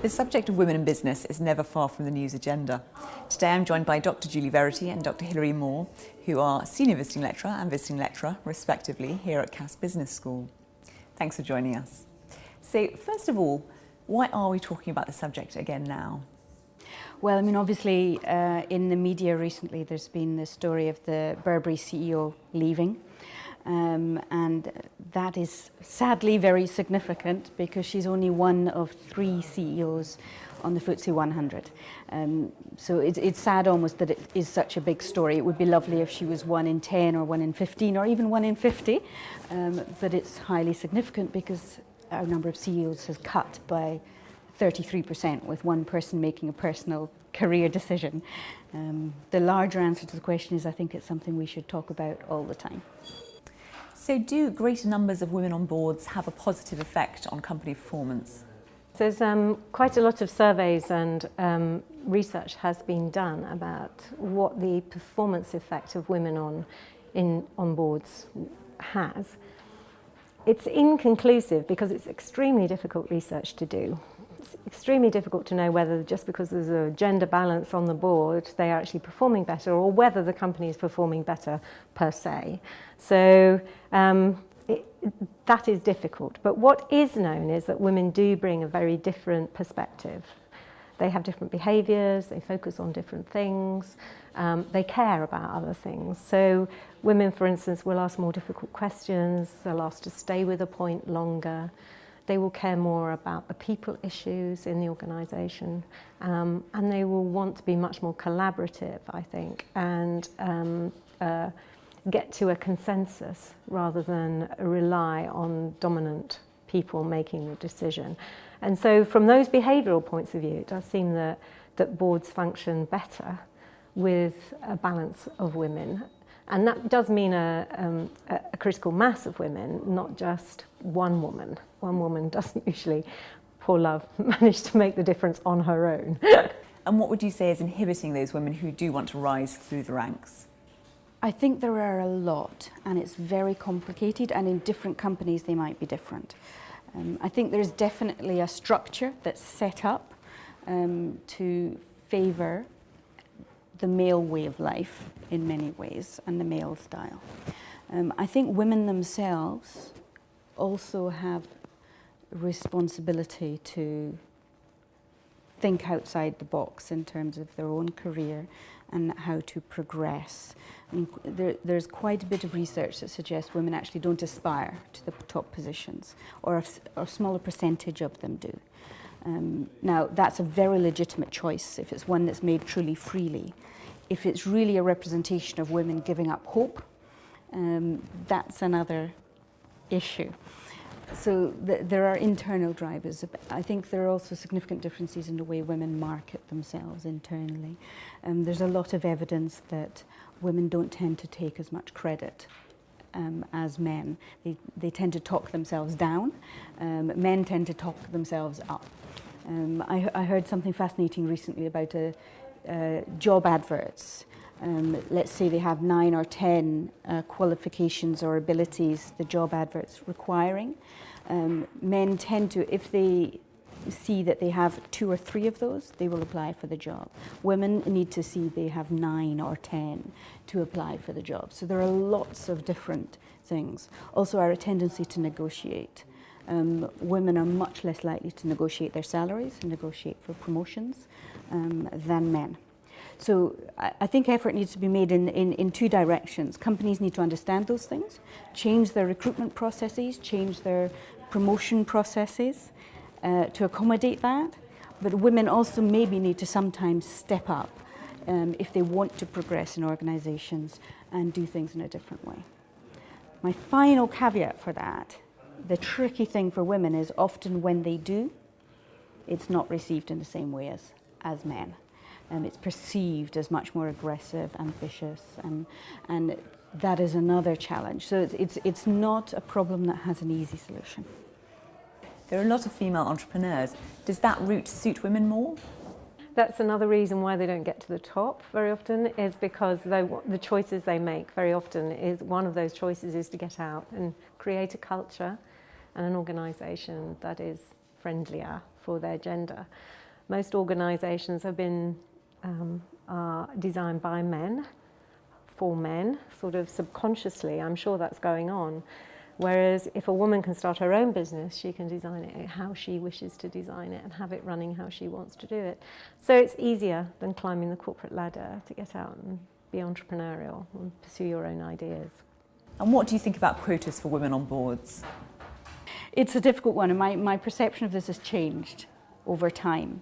The subject of women in business is never far from the news agenda. Today I'm joined by Dr. Julie Verity and Dr. Hilary who are Senior Visiting Lecturer and Visiting Lecturer, respectively, here at Cass Business School. Thanks for joining us. So, first of all, why are we talking about the subject again now? Well, I mean, obviously, in the media recently, there's been the story of the Burberry CEO leaving. And that is sadly very significant because she's only one of 3 CEOs on the FTSE 100. So it's sad almost that it is such a big story. It would be lovely if she was 1 in 10 or 1 in 15 or even 1 in 50. But it's highly significant because our number of CEOs has cut by 33% with one person making a personal career decision. The larger answer to the question is I think it's something we should talk about all the time. So do greater numbers of women on boards have a positive effect on company performance? There's quite a lot of surveys and research has been done about what the performance effect of women on boards has. It's inconclusive because it's extremely difficult research to do. It's extremely difficult to know whether just because there's a gender balance on the board they are actually performing better or whether the company is performing better per se. So that is difficult. But what is known is that women do bring a very different perspective. They have different behaviours, they focus on different things, they care about other things. So women, for instance, will ask more difficult questions, they'll ask to stay with a point longer. They will care more about the people issues in the organisation, and they will want to be much more collaborative, I think, and get to a consensus rather than rely on dominant people making the decision. And so from those behavioural points of view, it does seem that boards function better with a balance of women. And that does mean a critical mass of women, not just one woman. One woman doesn't usually, poor love, manage to make the difference on her own. And what would you say is inhibiting those women who do want to rise through the ranks? I think there are a lot, and it's very complicated, and in different companies they might be different. I think there's definitely a structure that's set up to favour the male way of life in many ways and the male style. I think women themselves also have responsibility to think outside the box in terms of their own career and how to progress. I mean, there's quite a bit of research that suggests women actually don't aspire to the top positions, or a smaller percentage of them do. Now, that's a very legitimate choice if it's one that's made truly freely. If it's really a representation of women giving up hope, that's another issue. So there are internal drivers. I think there are also significant differences in the way women market themselves internally. There's a lot of evidence that women don't tend to take as much credit as men. They tend to talk themselves down. Men tend to talk themselves up. I heard something fascinating recently about job adverts. Let's say they have 9 or 10 qualifications or abilities the job advert's requiring. Men tend to, if they see that they have 2 or 3 of those, they will apply for the job. Women need to see they have 9 or 10 to apply for the job. So there are lots of different things. Also, our tendency to negotiate. Women are much less likely to negotiate their salaries and negotiate for promotions than men. So I think effort needs to be made in 2 directions. Companies need to understand those things, change their recruitment processes, change their promotion processes to accommodate that. But women also maybe need to sometimes step up if they want to progress in organisations and do things in a different way. My final caveat for that, the tricky thing for women is often when they do, it's not received in the same way as men. It's perceived as much more aggressive, ambitious, and that is another challenge. So it's not a problem that has an easy solution. There are a lot of female entrepreneurs. Does that route suit women more? That's another reason why they don't get to the top very often, is because the choices they make very often is one of those choices is to get out and create a culture and an organisation that is friendlier for their gender. Most organisations have been are designed by men, for men, sort of subconsciously. I'm sure that's going on. Whereas if a woman can start her own business, she can design it how she wishes to design it and have it running how she wants to do it. So it's easier than climbing the corporate ladder to get out and be entrepreneurial and pursue your own ideas. And what do you think about quotas for women on boards? It's a difficult one, and my perception of this has changed over time.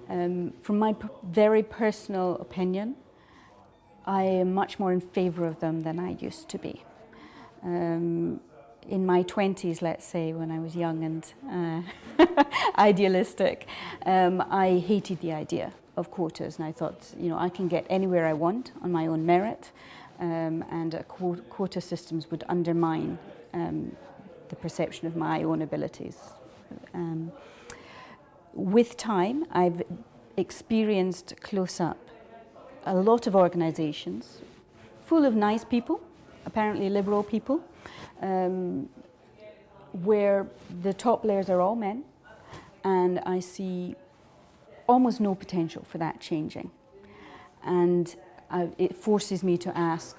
From my very personal opinion, I am much more in favour of them than I used to be. In my 20s, let's say, when I was young and idealistic, I hated the idea of quotas, and I thought, you know, I can get anywhere I want on my own merit, and quota systems would undermine the perception of my own abilities. With time, I've experienced close up a lot of organisations full of nice people, apparently liberal people, where the top layers are all men, and I see almost no potential for that changing. And it forces me to ask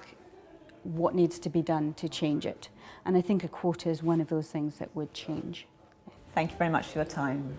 what needs to be done to change it. And I think a quota is one of those things that would change. Thank you very much for your time.